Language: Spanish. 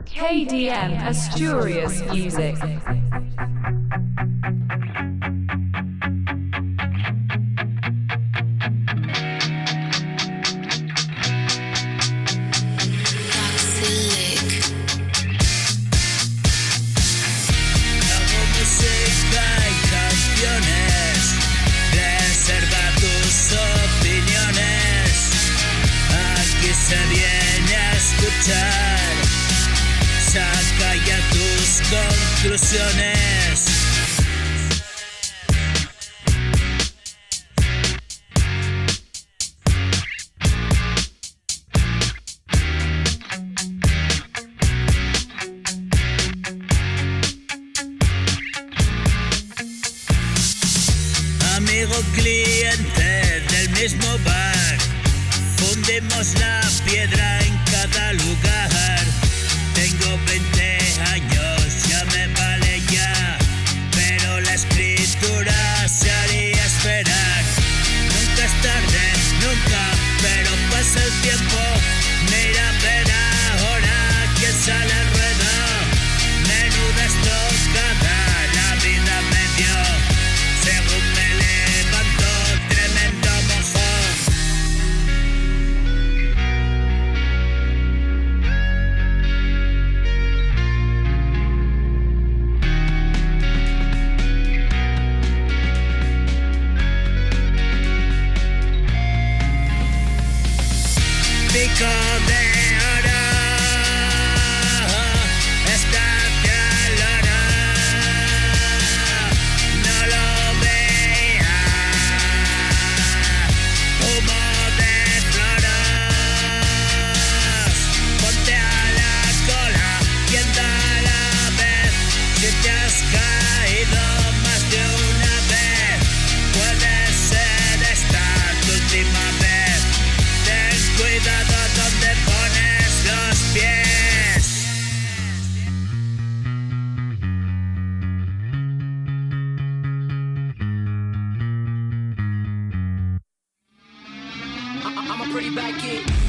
KDM Asturias Music. Se viene a escuchar, saca ya tus conclusiones. Amigo cliente del mismo bar, fundimos la piedra en cada lugar. Tengo 20 años, ya me vale ya, pero la escritura se haría esperar. Nunca es tarde, nunca, pero pasa el tiempo. Mira, ver ahora quién sale al ruedo. Menuda estocada la vida me dio. Según me levanto, tremendo mojón. Pico de oro, estate al oro, no lo veas, humo de floros, ponte a la cola y anda a la vez. Si te has caído más de una vez, puede ser esta tu última vez. Ten cuidado donde pones los pies. I'm a pretty bad kid.